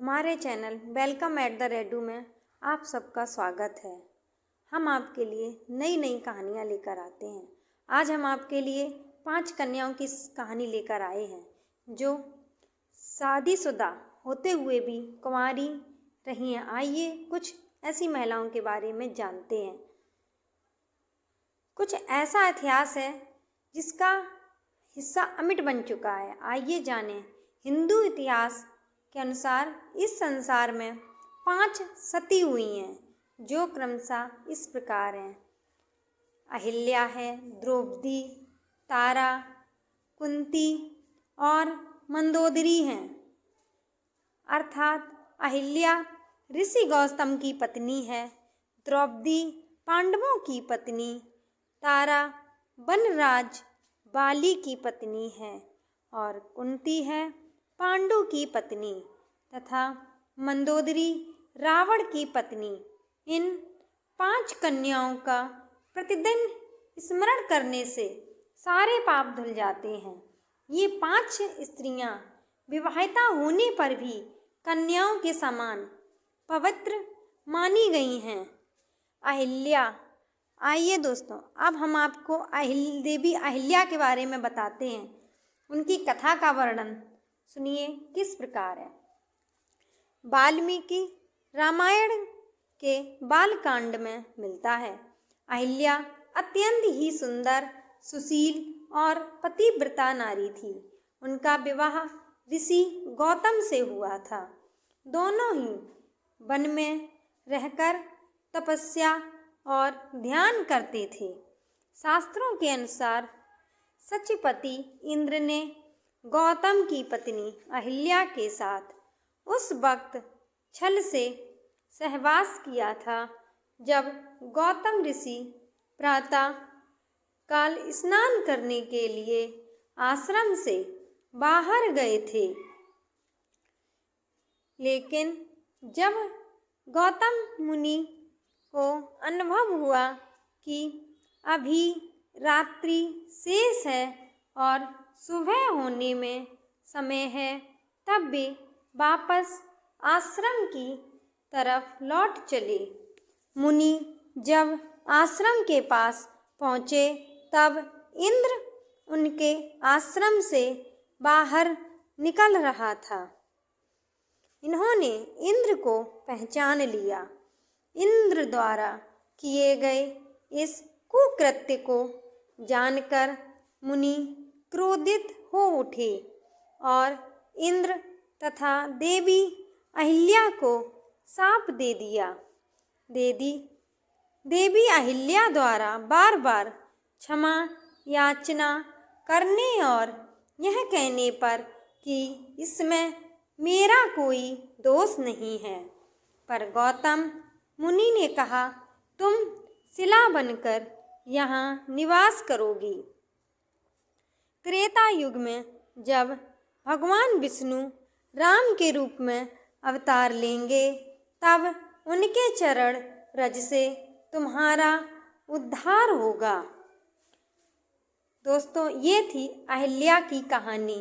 हमारे channel welcome at the Redu में आप सबका स्वागत है। हम आपके लिए नई नई कहानियाँ लेकर आते हैं। आज हम आपके लिए 5 कन्याओं की कहानी लेकर आए हैं जो शादीशुदा होते हुए भी कुंवारी रही हैं। आइए कुछ ऐसी महिलाओं के बारे में जानते हैं। कुछ ऐसा इतिहास है जिसका हिस्सा अमिट बन चुका है। आइए जानें। हिंदू इतिहास के अनुसार इस संसार में 5 सती हुई हैं जो क्रमशः इस प्रकार हैं। अहिल्या है, द्रौपदी, तारा, कुंती और मंदोदरी हैं। अर्थात अहिल्या ऋषि गौतम की पत्नी है, द्रौपदी पांडवों की पत्नी, तारा वनराज बाली की पत्नी है और कुंती है पांडु की पत्नी तथा मंदोदरी रावण की पत्नी। इन 5 कन्याओं का प्रतिदिन स्मरण करने से सारे पाप धुल जाते हैं। ये 5 स्त्रियां विवाहिता होने पर भी कन्याओं के समान पवित्र मानी गई हैं। अहिल्या। आइए दोस्तों, अब हम आपको देवी अहिल्या के बारे में बताते हैं। उनकी कथा का वर्णन सुनिए किस प्रकार है। वाल्मीकि रामायण के बालकांड में मिलता है। अहिल्या अत्यंत ही सुंदर, सुशील और पतिव्रता नारी थी। उनका विवाह ऋषि गौतम से हुआ था। दोनों ही वन में रहकर तपस्या और ध्यान करते थे। शास्त्रों के अनुसार सचिपति इंद्र ने गौतम की पत्नी अहिल्या के साथ उस वक्त छल से सहवास किया था जब गौतम ऋषि प्रातः काल स्नान करने के लिए आश्रम से बाहर गए थे। लेकिन जब गौतम मुनि को अनुभव हुआ कि अभी रात्रि शेष है और सुबह होने में समय है, तब वे वापस आश्रम की तरफ लौट चले। मुनि जब आश्रम के पास पहुँचे तब इंद्र उनके आश्रम से बाहर निकल रहा था। इन्होंने इंद्र को पहचान लिया। इंद्र द्वारा किए गए इस कुकृत्य को जानकर मुनि क्रोधित हो उठे और इंद्र तथा देवी अहिल्या को शाप दे दिया। देवी अहिल्या द्वारा बार बार क्षमा याचना करने और यह कहने पर कि इसमें मेरा कोई दोष नहीं है, पर गौतम मुनि ने कहा, तुम शिला बनकर यहाँ निवास करोगी। त्रेता युग में जब भगवान विष्णु राम के रूप में अवतार लेंगे, तब उनके चरण रज से तुम्हारा उद्धार होगा। दोस्तों, ये थी अहिल्या की कहानी।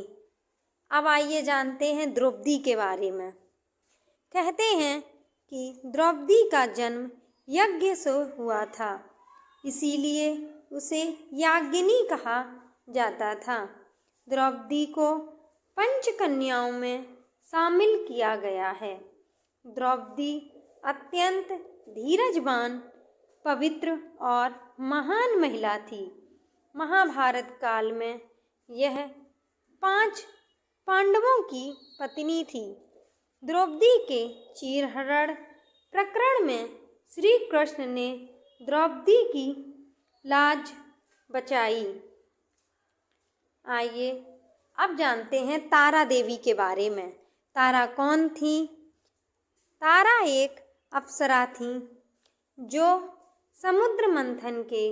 अब आइए जानते हैं द्रौपदी के बारे में। कहते हैं कि द्रौपदी का जन्म यज्ञ से हुआ था, इसीलिए उसे याज्ञिनी कहा जाता था। द्रौपदी को 5 कन्याओं में शामिल किया गया है। द्रौपदी अत्यंत धीरजवान, पवित्र और महान महिला थी। महाभारत काल में यह 5 पांडवों की पत्नी थी। द्रौपदी के चीरहरण प्रकरण में श्री कृष्ण ने द्रौपदी की लाज बचाई। आइए अब जानते हैं तारा देवी के बारे में। तारा कौन थी? तारा एक अप्सरा थी जो समुद्र मंथन के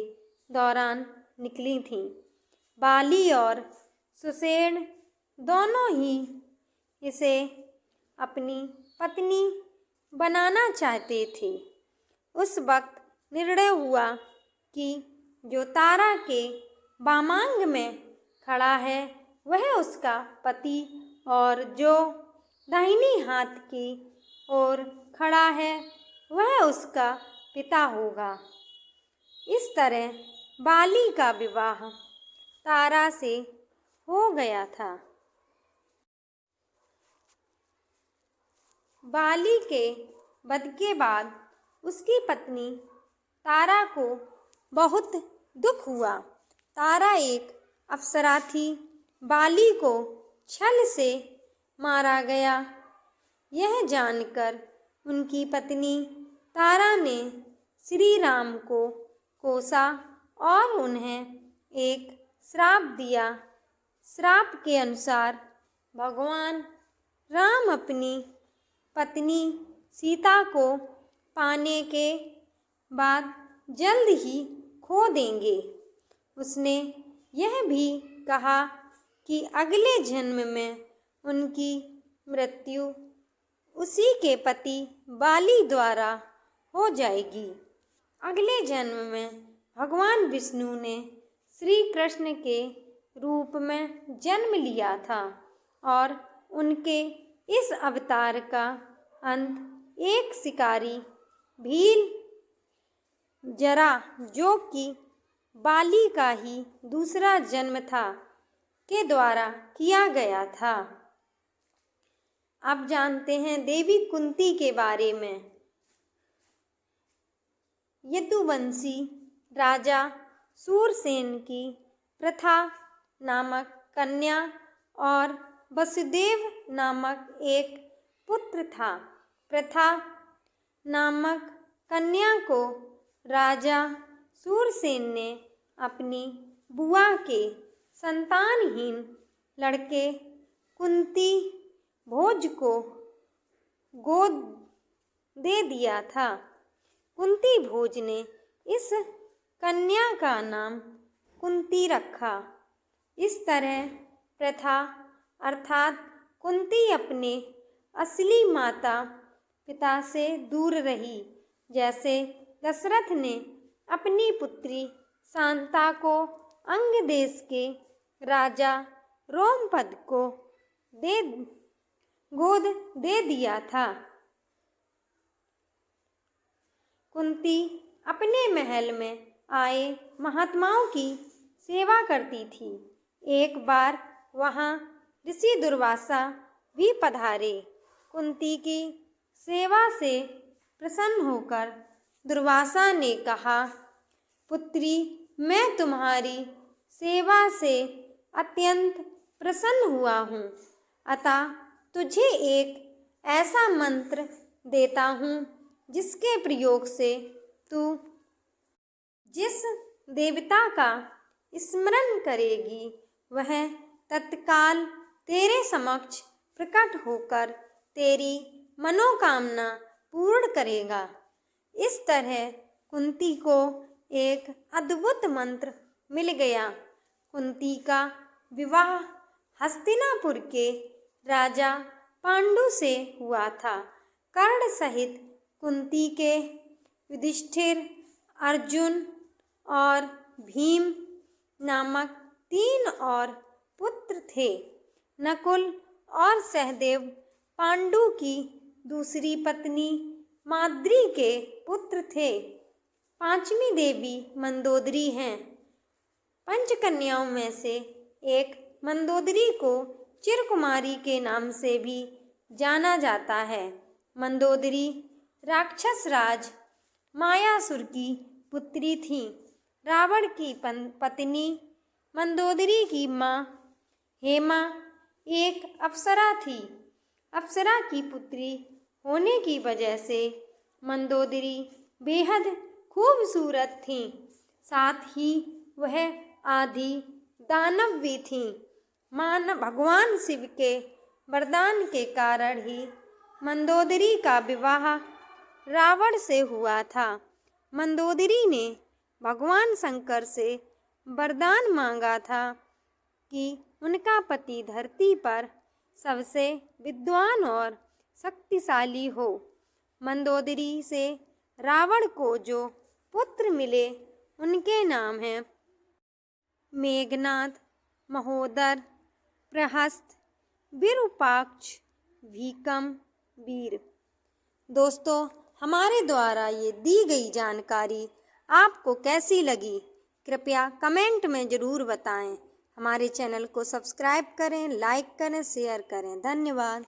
दौरान निकली थी। बाली और सुषेण दोनों ही इसे अपनी पत्नी बनाना चाहते थे। उस वक्त निर्णय हुआ कि जो तारा के वामांग में खड़ा है वह उसका पति और जो दाहिनी हाथ की ओर खड़ा है वह उसका पिता होगा। इस तरह बाली का विवाह तारा से हो गया था। बाली के वध के बाद उसकी पत्नी तारा को बहुत दुख हुआ। तारा एक अप्सरा थी। बाली को छल से मारा गया। यह जानकर उनकी पत्नी तारा ने श्री राम को कोसा और उन्हें एक श्राप दिया। श्राप के अनुसार भगवान राम अपनी पत्नी सीता को पाने के बाद जल्द ही खो देंगे। उसने यह भी कहा कि अगले जन्म में उनकी मृत्यु उसी के पति बाली द्वारा हो जाएगी। अगले जन्म में भगवान विष्णु ने श्री कृष्ण के रूप में जन्म लिया था और उनके इस अवतार का अंत एक शिकारी भील जरा, जो कि बाली का ही दूसरा जन्म था, के द्वारा किया गया था। अब जानते हैं देवी कुंती के बारे में। यदुवंशी राजा सूरसेन की प्रथा नामक कन्या और वसुदेव नामक एक पुत्र था। प्रथा नामक कन्या को राजा सूरसेन ने अपनी बुआ के संतानहीन लड़के कुंती भोज को गोद दे दिया था। कुंती भोज ने इस कन्या का नाम कुंती रखा। इस तरह प्रथा अर्थात कुंती अपने असली माता पिता से दूर रही। जैसे दशरथ ने अपनी पुत्री शांता को अंग देश के राजा रोमपद को गोद दे दिया था। कुंती अपने महल में आए महात्माओं की सेवा करती थी। एक बार वहाँ ऋषि दुर्वासा भी पधारे। कुंती की सेवा से प्रसन्न होकर दुर्वासा ने कहा, पुत्री, मैं तुम्हारी सेवा से अत्यंत प्रसन्न हुआ हूँ, अतः तुझे एक ऐसा मंत्र देता हूँ जिसके प्रयोग से तू जिस देवता का स्मरण करेगी वह तत्काल तेरे समक्ष प्रकट होकर तेरी मनोकामना पूर्ण करेगा। इस तरह कुंती को एक अद्भुत मंत्र मिल गया। कुंती का विवाह हस्तिनापुर के राजा पांडु से हुआ था। कर्ण सहित कुंती के युधिष्ठिर, अर्जुन और भीम नामक 3 और पुत्र थे। नकुल और सहदेव पांडु की दूसरी पत्नी माद्री के पुत्र थे। 5वीं देवी मंदोदरी हैं। पंचकन्याओं में से एक मंदोदरी को चिरकुमारी के नाम से भी जाना जाता है। मंदोदरी राक्षस राज मायासुर की पुत्री थी। रावण की पत्नी मंदोदरी की माँ हेमा एक अप्सरा थी। अप्सरा की पुत्री होने की वजह से मंदोदरी बेहद खूबसूरत थी। साथ ही वह आदि दानव भी थी। भगवान शिव के वरदान के कारण ही मंदोदरी का विवाह रावण से हुआ था। मंदोदरी ने भगवान शंकर से वरदान मांगा था कि उनका पति धरती पर सबसे विद्वान और शक्तिशाली हो। मंदोदरी से रावण को जो पुत्र मिले उनके नाम हैं मेघनाद, महोदर, प्रहस्त, विरूपाक्ष, भीकम वीर। दोस्तों, हमारे द्वारा ये दी गई जानकारी आपको कैसी लगी, कृपया कमेंट में ज़रूर बताएं। हमारे चैनल को सब्सक्राइब करें, लाइक करें, शेयर करें। धन्यवाद।